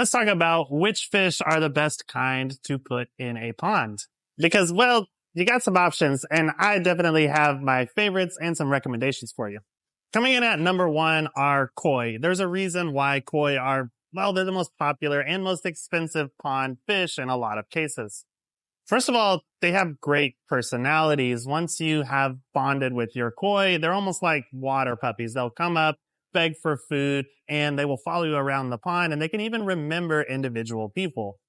Let's talk about which fish are the best kind to put in a pond. Because, well, you got some options, and I definitely have my favorites and some recommendations for you. Coming in at number one are koi. There's a reason why koi are, well, they're the most popular and most expensive pond fish in a lot of cases. First of all, they have great personalities. Once you have bonded with your koi, they're almost like water puppies. They'll come up, beg for food, and they will follow you around the pond, and they can even remember individual people.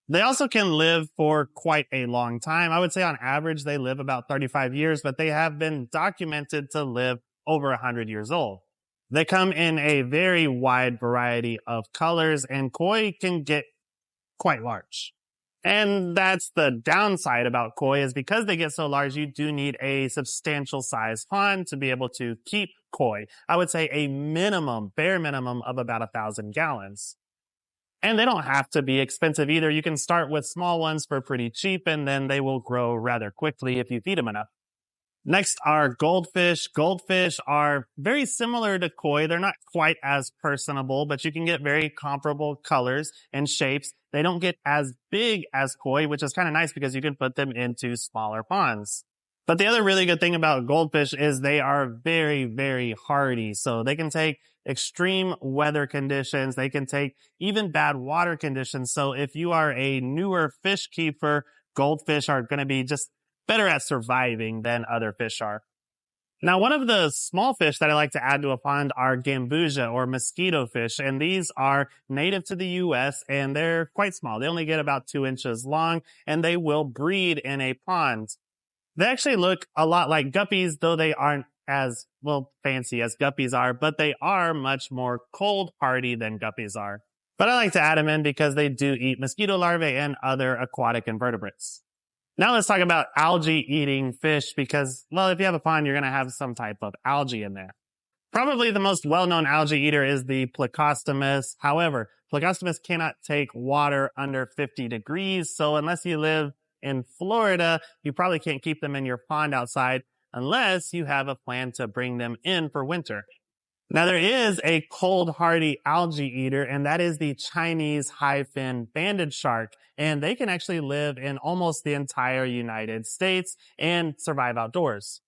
They also can live for quite a long time. I would say on average, they live about 35 years, but they have been documented to live over 100 years old. They come in a very wide variety of colors, and koi can get quite large. And that's the downside about koi, is because they get so large, you do need a substantial size pond to be able to keep koi. I would say a minimum, bare minimum of about 1,000 gallons. And they don't have to be expensive either. You can start with small ones for pretty cheap, and then they will grow rather quickly if you feed them enough. Next are goldfish. Goldfish are very similar to koi. They're not quite as personable, but you can get very comparable colors and shapes. They don't get as big as koi, which is kind of nice because you can put them into smaller ponds. But the other really good thing about goldfish is they are very, very hardy. So they can take extreme weather conditions. They can take even bad water conditions. So if you are a newer fish keeper, goldfish are going to be just better at surviving than other fish are. Now, one of the small fish that I like to add to a pond are gambusia or mosquito fish, and these are native to the U.S. and they're quite small. They only get about 2 inches long, and they will breed in a pond. They actually look a lot like guppies, though they aren't as, well, fancy as guppies are, but they are much more cold hardy than guppies are. But I like to add them in because they do eat mosquito larvae and other aquatic invertebrates. Now let's talk about algae-eating fish because, well, if you have a pond, you're going to have some type of algae in there. Probably the most well-known algae eater is the plecostomus. However, plecostomus cannot take water under 50 degrees, so unless you live in Florida, you probably can't keep them in your pond outside unless you have a plan to bring them in for winter. Now, there is a cold-hardy algae eater, and that is the Chinese high-fin banded shark. And they can actually live in almost the entire United States and survive outdoors.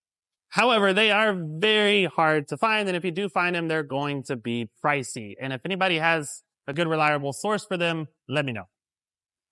However, they are very hard to find, and if you do find them, they're going to be pricey. And if anybody has a good, reliable source for them, let me know.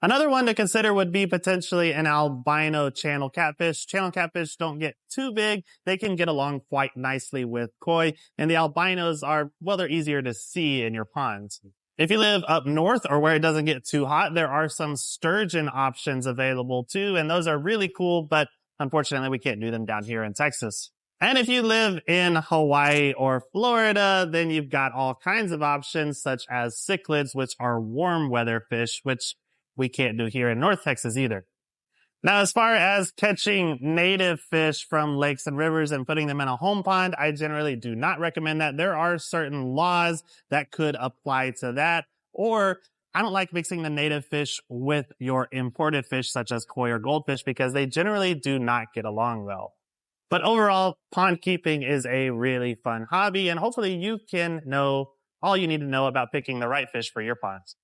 Another one to consider would be potentially an albino channel catfish. Channel catfish don't get too big. They can get along quite nicely with koi, and the albinos are, well, they're easier to see in your ponds. If you live up north or where it doesn't get too hot, there are some sturgeon options available too, and those are really cool, but unfortunately we can't do them down here in Texas. And if you live in Hawaii or Florida, then you've got all kinds of options such as cichlids, which are warm weather fish, which we can't do here in North Texas either. Now, as far as catching native fish from lakes and rivers and putting them in a home pond, I generally do not recommend that. There are certain laws that could apply to that, or I don't like mixing the native fish with your imported fish such as koi or goldfish because they generally do not get along well. But overall, pond keeping is a really fun hobby, and hopefully you can know all you need to know about picking the right fish for your ponds.